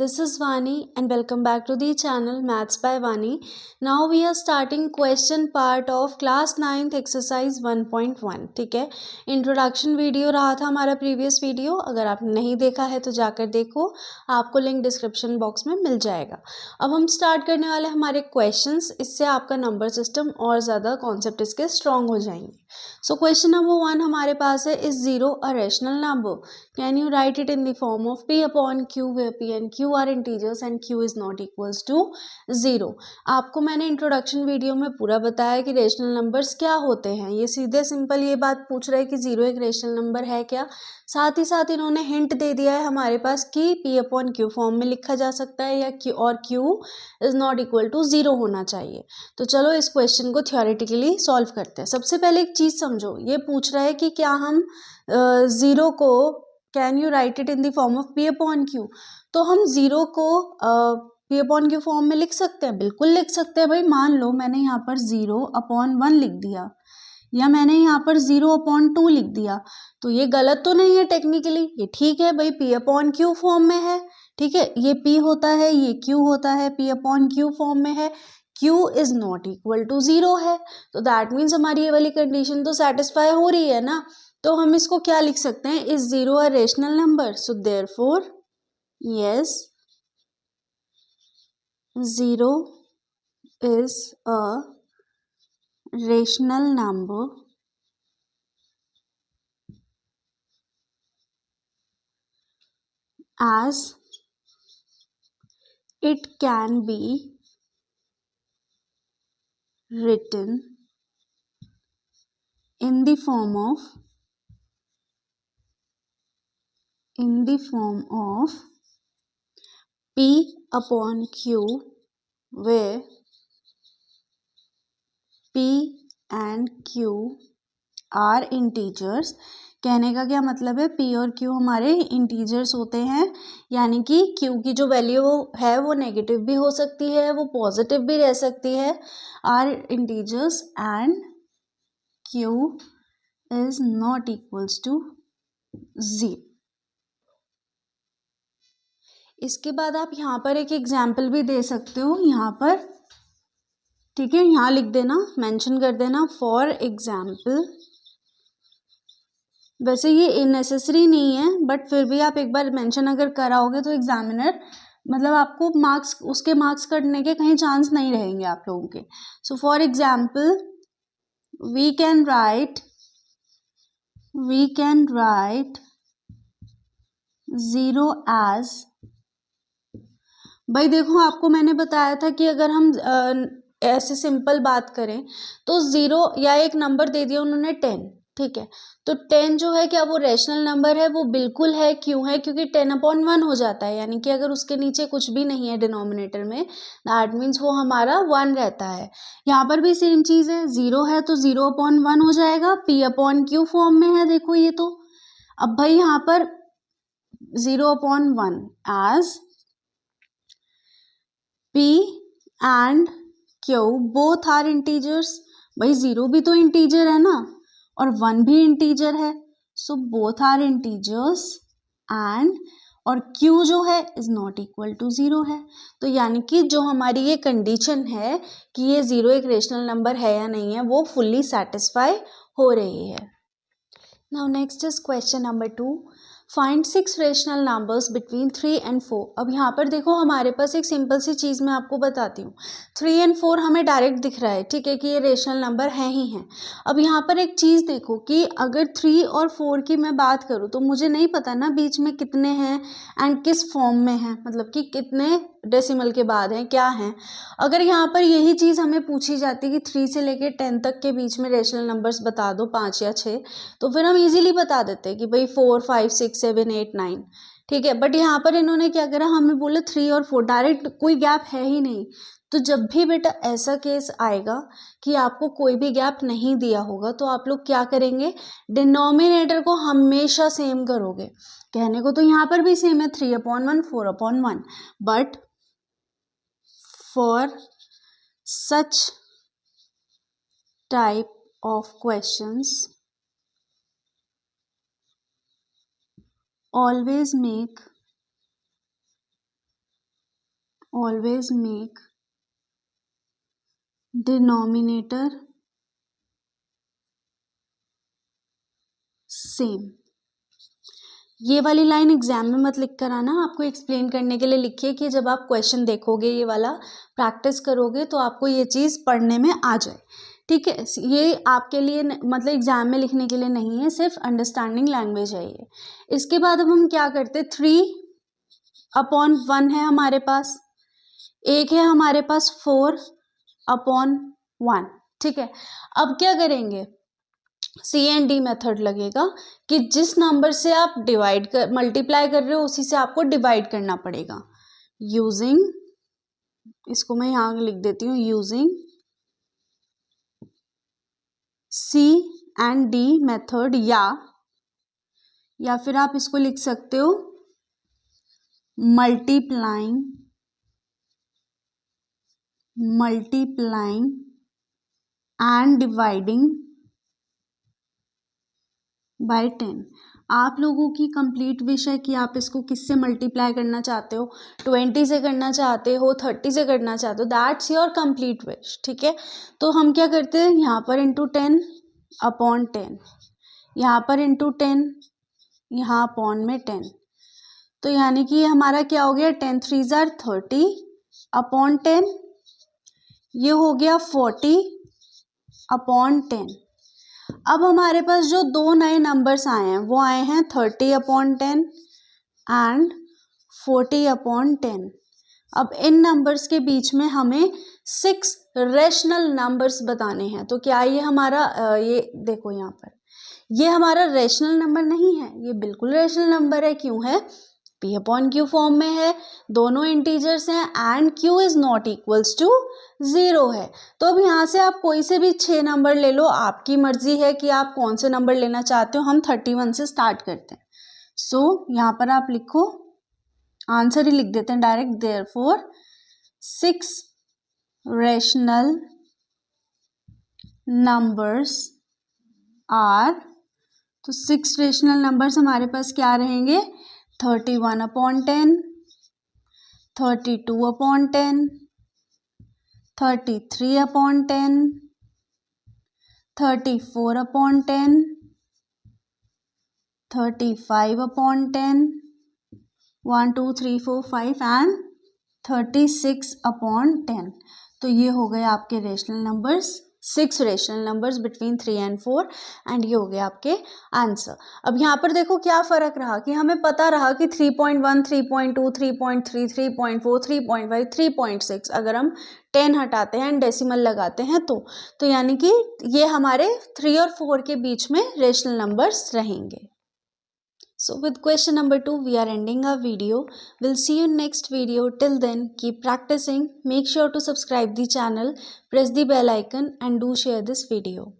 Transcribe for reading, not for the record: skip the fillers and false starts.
this is Vani and welcome back to the channel Maths by Vani. Now we are starting question part of class 9th exercise 1.1. ठीक है, introduction video रहा था हमारा previous video. अगर आपने नहीं देखा है तो जाकर देखो, आपको लिंक डिस्क्रिप्शन बॉक्स में मिल जाएगा. अब हम स्टार्ट करने वाले हमारे क्वेश्चंस. इससे आपका नंबर सिस्टम और ज़्यादा कॉन्सेप्ट इसके स्ट्रॉन्ग हो जाएंगे. सो क्वेश्चन नंबर 1 हमारे पास है, is zero a rational number? Can you write it in the form of P upon Q where P and Q are integers and Q is not equals to 0. आपको मैंने introduction video में पूरा बताया कि rational numbers क्या होते हैं. ये सीधे सिंपल ये बात पूछ रहे हैं कि जीरो एक रेशनल नंबर है क्या. साथ ही साथ इन्होंने हिंट दे दिया है हमारे पास कि P अपॉन Q फॉर्म में लिखा जा सकता है या Q और Q is not equal to 0 होना चाहिए. तो चलो इस क्वेश्चन को थियोरेटिकली सॉल्व करते हैं. सबसे पहले एक चीज़ समझो, ये पूछ रहा है कि क्या हम ज़ीरो को can you right it in the form of P upon Q. तो हम ज़ीरो को P अपॉन Q फॉर्म में लिख सकते हैं, बिल्कुल लिख सकते हैं भाई. मान लो मैंने यहाँ पर 0 अपॉन 1 लिख दिया या मैंने यहाँ पर 0 अपॉन 2 लिख दिया, तो ये गलत तो नहीं है टेक्निकली, ये ठीक है भाई. P अपॉन Q फॉर्म में है, ठीक है, ये P होता है, ये Q होता है, P अपॉन Q फॉर्म में है, Q is not equal to 0 है. तो दैट मीन्स हमारी ये वाली कंडीशन तो सेटिस्फाई हो रही है ना. तो हम इसको क्या लिख सकते हैं, is zero a rational number. So therefore yes, zero is a rational number as it can be written in the form of P upon Q where P and Q are integers. कहने का क्या मतलब है, P और Q हमारे integers होते हैं, यानी कि Q की जो वैल्यू है वो नेगेटिव भी हो सकती है, वो पॉजिटिव भी रह सकती है. Are integers and Q is not equals to 0. इसके बाद आप यहाँ पर एक एग्जाम्पल भी दे सकते हो यहाँ पर, ठीक है, यहाँ लिख देना, मेंशन कर देना फॉर एग्जाम्पल. वैसे ये इननेसेसरी नहीं है, बट फिर भी आप एक बार मेंशन अगर कराओगे तो एग्जामिनर मतलब आपको मार्क्स, उसके मार्क्स कटने के कहीं चांस नहीं रहेंगे आप लोगों के. So for example we can write zero as, भाई देखो आपको मैंने बताया था कि अगर हम ऐसे सिंपल बात करें तो ज़ीरो या एक नंबर दे दिया उन्होंने 10, ठीक है, तो 10 जो है क्या वो रेशनल नंबर है, वो बिल्कुल है. क्यों है, क्योंकि 10 अपॉन 1 हो जाता है, यानी कि अगर उसके नीचे कुछ भी नहीं है डिनोमिनेटर में, दैट मीन्स वो हमारा 1 रहता है. यहाँ पर भी सेम चीज़ है, 0 है तो 0 अपॉन 1 हो जाएगा, P अपॉन Q फॉर्म में है, देखो ये तो. अब भाई यहाँ पर 0 upon 1 as P and Q both are integers. भाई 0 भी तो इंटीजर है ना और 1 भी इंटीजर है, so both are integers and और Q जो है इज नॉट इक्वल टू 0 है. तो यानी कि जो हमारी ये कंडीशन है कि ये 0 एक रेशनल नंबर है या नहीं है, वो फुल्ली सेटिस्फाई हो रही है. Now next is question number 2. Find 6 rational numbers between 3 and 4. अब यहाँ पर देखो हमारे पास एक सिंपल सी चीज़ मैं आपको बताती हूँ. 3 एंड 4 हमें डायरेक्ट दिख रहा है, ठीक है, कि ये रेशनल नंबर हैं ही हैं. अब यहाँ पर एक चीज़ देखो कि अगर 3 और 4 की मैं बात करूँ तो मुझे नहीं पता ना बीच में कितने हैं एंड किस फॉर्म में हैं, मतलब कि कितने डेसिमल के बाद हैं, क्या हैं. अगर यहाँ पर यही चीज़ हमें पूछी जाती कि 3 से लेकर 10 तक के बीच में रेशनल नंबर्स बता दो, 5 या 6, तो फिर हम इजीली बता देते कि भाई 4 5 6 7 8 9, ठीक है. बट यहाँ पर इन्होंने क्या करा, हमें बोला 3 और 4, डायरेक्ट कोई गैप है ही नहीं. तो जब भी बेटा ऐसा केस आएगा कि आपको कोई भी गैप नहीं दिया होगा, तो आप लोग क्या करेंगे, डिनोमिनेटर को हमेशा सेम करोगे. कहने को तो यहाँ पर भी सेम है, 3 upon 1 4 upon 1, but for such type of questions always make always make denominator same. ये वाली लाइन एग्जाम में मत लिख कर आना, आपको एक्सप्लेन करने के लिए लिखिए कि जब आप क्वेश्चन देखोगे, ये वाला प्रैक्टिस करोगे तो आपको ये चीज़ पढ़ने में आ जाए, ठीक है। ये आपके लिए मतलब एग्जाम में लिखने के लिए नहीं है, सिर्फ अंडरस्टैंडिंग लैंग्वेज है ये। इसके बाद अब हम क्या करते, 3/1 है हमारे पास, एक है हमारे पास 4/1, ठीक है। अब क्या करेंगे, CND मेथड लगेगा कि जिस नंबर से आप मल्टीप्लाई कर रहे हो उसी से आपको डिवाइड करना पड़ेगा। यूजिंग, इसको मैं यहाँ लिख देती हूँ, यूजिंग CND मेथड, या फिर आप इसको लिख सकते हो मल्टीप्लाइंग एंड डिवाइडिंग बाय 10। आप लोगों की कंप्लीट विश है कि आप इसको किससे मल्टीप्लाई करना चाहते हो, 20 से करना चाहते हो, 30 से करना चाहते हो, दैट्स योर कंप्लीट विश, ठीक है। तो हम क्या करते हैं, यहाँ पर इंटू 10/10, यहाँ पर इंटू 10, यहाँ अपॉन में 10, तो यानी कि हमारा क्या हो गया, 10 3 जार 30/10, ये हो गया 40/10। अब हमारे पास जो दो नए नंबर्स आए हैं वो आए हैं 30/10 एंड 40/10। अब इन नंबर्स के बीच में हमें 6 रेशनल नंबर्स बताने हैं। तो क्या ये हमारा ये देखो यहाँ पर, ये हमारा रेशनल नंबर नहीं है, ये बिल्कुल रेशनल नंबर है। क्यों है, P/Q फॉर्म में है, दोनों इंटीजर्स हैं and Q is not equals to 0 है। तो अब यहाँ से आप कोई से भी 6 नंबर ले लो, आपकी मर्जी है कि आप कौन से नंबर लेना चाहते हो। हम 31 से स्टार्ट करते हैं। सो यहाँ पर आप लिखो, आंसर ही लिख देते हैं direct, therefore 6 rational numbers are, तो 6 रेशनल नंबर्स हमारे पास क्या रहेंगे, 31/10, 32/10, 33/10, 34/10, 35/10, 1 2 3 4 5 एंड 36/10। तो ये हो गए आपके rational numbers, 6 rational numbers between 3 and 4, and ये हो गया आपके आंसर। अब यहाँ पर देखो क्या फ़र्क रहा कि हमें पता रहा कि 3.1, 3.2, 3.3, 3.4, 3.5, 3.6, अगर हम 10 हटाते हैं एंड डेसिमल लगाते हैं तो यानी कि ये हमारे 3 और 4 के बीच में रेशनल नंबर्स रहेंगे। So with question number 2 we are ending our video. We'll see you in next video. Till then keep practicing. Make sure to subscribe the channel, press the bell icon and do share this video.